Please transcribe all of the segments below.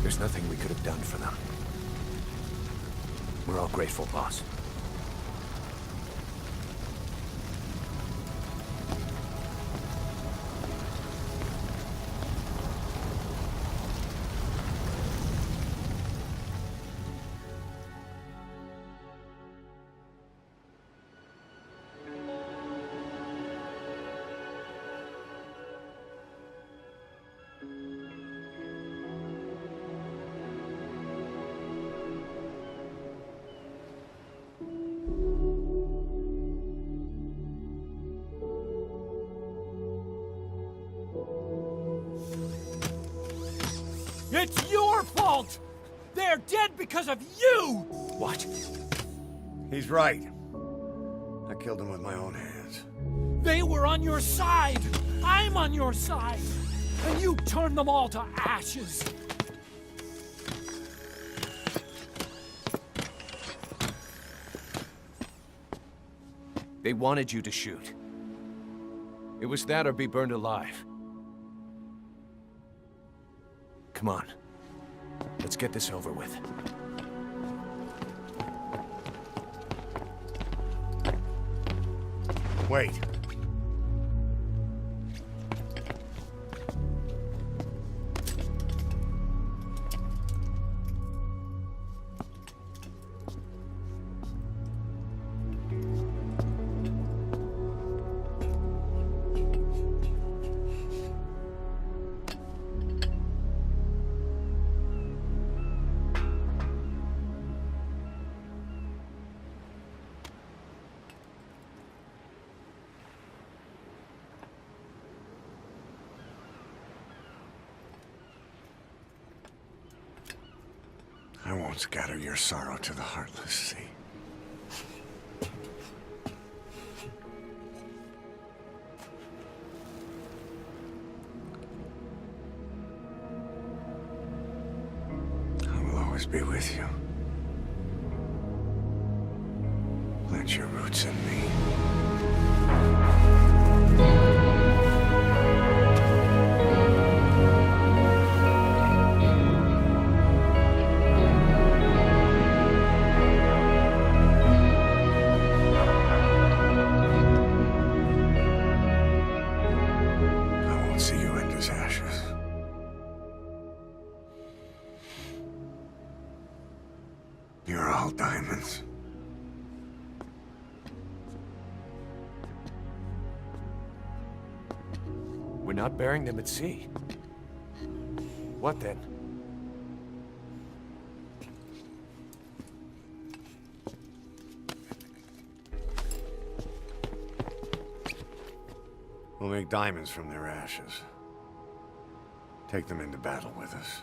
There's nothing we could have done for them. We're all grateful, boss. It's your fault! They're dead because of you! What? He's right. I killed him with my own hands. They were on your side! I'm on your side! And you turned them all to ashes! They wanted you to shoot. It was that or be burned alive. Come on. Let's get this over with. Wait. I won't scatter your sorrow to the heartless sea. I will always be with you. Plant your roots in me. You're all diamonds. We're not burying them at sea. What then? We'll make diamonds from their ashes. Take them into battle with us.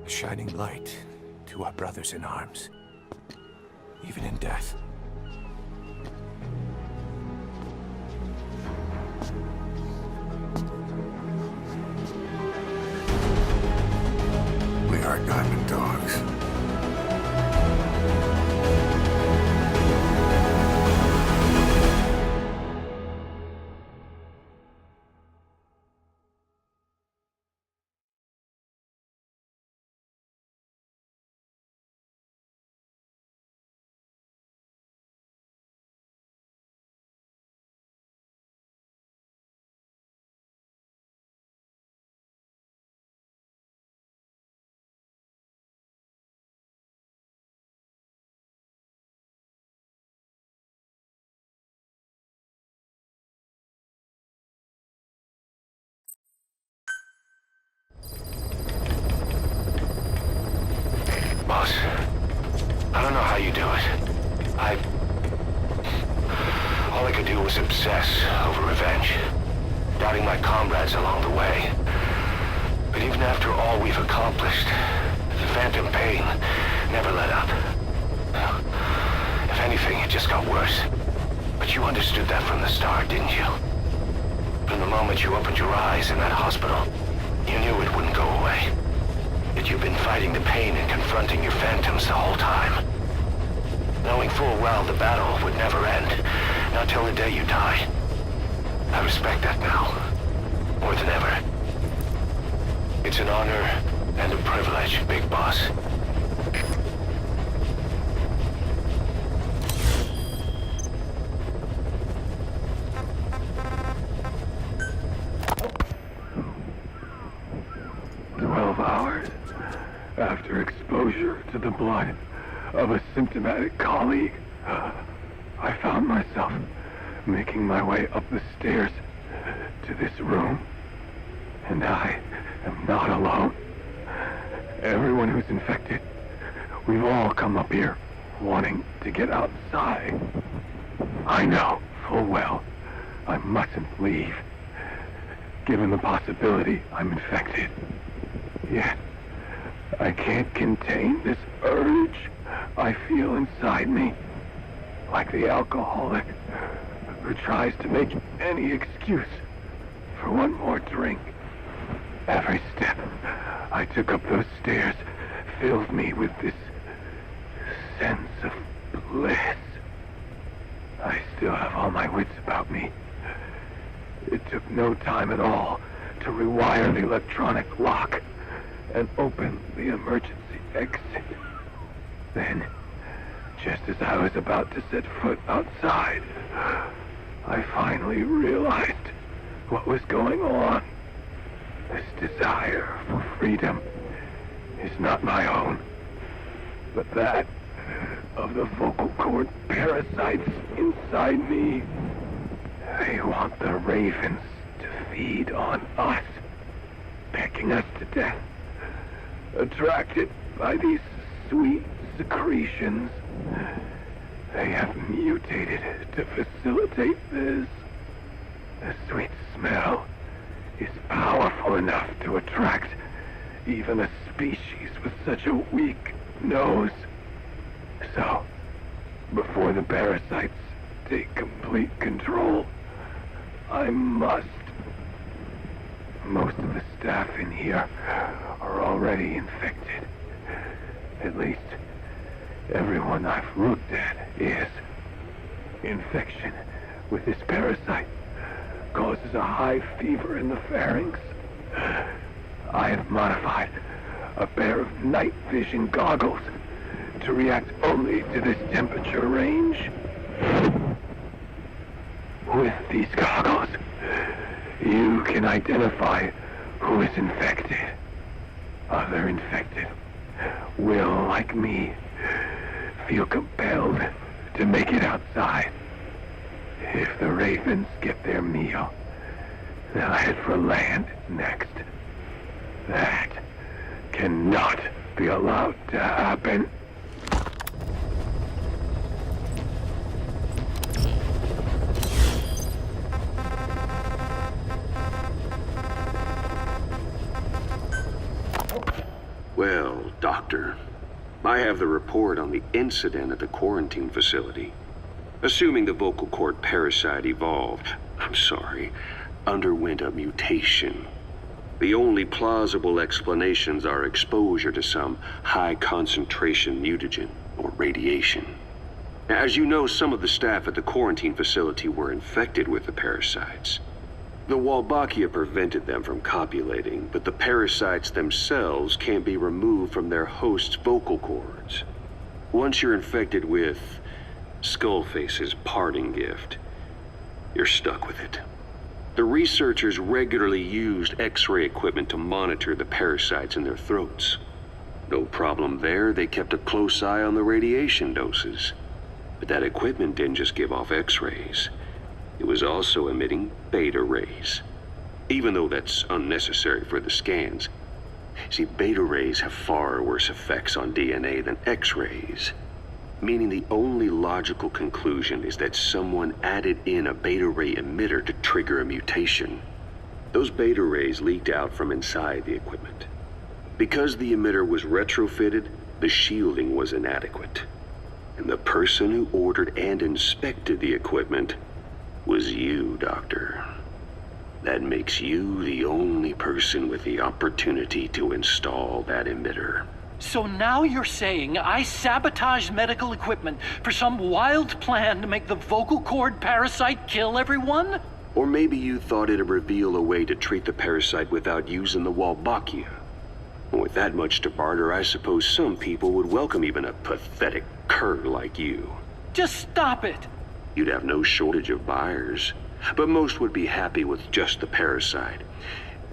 A shining light to our brothers in arms, even in death. We are diamond dogs. Boss, I don't know how you do it. All I could do was obsess over revenge, doubting my comrades along the way. But even after all we've accomplished, the phantom pain never let up. If anything, it just got worse. But you understood that from the start, didn't you? From the moment you opened your eyes in that hospital, you knew it wouldn't go away. That you've been fighting the pain and confronting your phantoms the whole time. Knowing full well the battle would never end, not till the day you die. I respect that now. knowledge, Big Boss. After exposure to the blood of a symptomatic colleague, I found myself making my way up the stairs to this room. And I am not alone. Everyone who's infected, we've all come up here wanting to get outside. I know full well I mustn't leave, given the possibility I'm infected. Yet, I can't contain this urge I feel inside me, like the alcoholic who tries to make any excuse for one more drink. Every step I took up those stairs filled me with this sense of bliss. I still have all my wits about me. It took no time at all to rewire the electronic lock and open the emergency exit. Then, just as I was about to set foot outside, I finally realized what was going on. This desire for freedom is not my own, but that of the vocal cord parasites inside me. They want the ravens to feed on us, pecking us to death. Attracted by these sweet secretions, they have mutated to facilitate this. The sweet smell is powerful enough to attract even a species with such a weak nose. So, before the parasites take complete control, I must. Most of the staff in here are already infected. At least, everyone I've looked at is. Infection with this parasite causes a high fever in the pharynx. I have modified a pair of night vision goggles to react only to this temperature range. With these goggles, you can identify who is infected. Other infected will, like me, feel compelled to make it outside. If the ravens get their meal, they'll head for land next. That cannot be allowed to happen. Well, Doctor, I have the report on the incident at the quarantine facility. Assuming the vocal cord parasite underwent a mutation. The only plausible explanations are exposure to some high-concentration mutagen or radiation. As you know, some of the staff at the quarantine facility were infected with the parasites. The Wolbachia prevented them from copulating, but the parasites themselves can't be removed from their host's vocal cords. Once you're infected with Skullface's parting gift, you're stuck with it. The researchers regularly used X-ray equipment to monitor the parasites in their throats. No problem there, they kept a close eye on the radiation doses. But that equipment didn't just give off X-rays. It was also emitting beta rays, even though that's unnecessary for the scans. See, beta rays have far worse effects on DNA than X-rays, meaning the only logical conclusion is that someone added in a beta ray emitter to trigger a mutation. Those beta rays leaked out from inside the equipment. Because the emitter was retrofitted, the shielding was inadequate. And the person who ordered and inspected the equipment was you, Doctor. That makes you the only person with the opportunity to install that emitter. So now you're saying I sabotaged medical equipment for some wild plan to make the vocal cord parasite kill everyone? Or maybe you thought it'd reveal a way to treat the parasite without using the Wolbachia. With that much to barter, I suppose some people would welcome even a pathetic cur like you. Just stop it! You'd have no shortage of buyers, but most would be happy with just the parasite.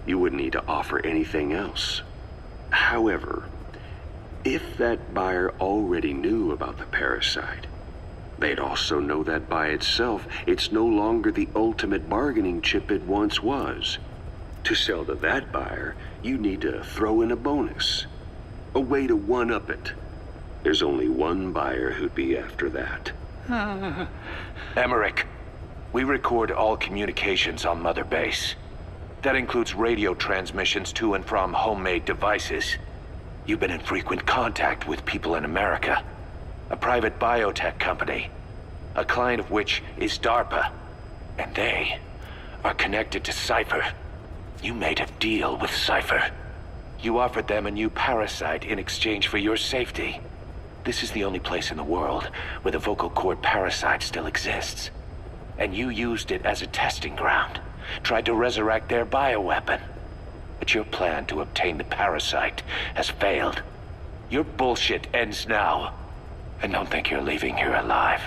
You wouldn't need to offer anything else. However, if that buyer already knew about the parasite, they'd also know that by itself, it's no longer the ultimate bargaining chip it once was. To sell to that buyer, you need to throw in a bonus. A way to one-up it. There's only one buyer who'd be after that. Emmerich, we record all communications on Mother Base. That includes radio transmissions to and from homemade devices. You've been in frequent contact with people in America. A private biotech company. A client of which is DARPA. And they are connected to Cypher. You made a deal with Cypher. You offered them a new parasite in exchange for your safety. This is the only place in the world where the vocal cord parasite still exists. And you used it as a testing ground. Tried to resurrect their bioweapon. But your plan to obtain the parasite has failed. Your bullshit ends now. And don't think you're leaving here alive.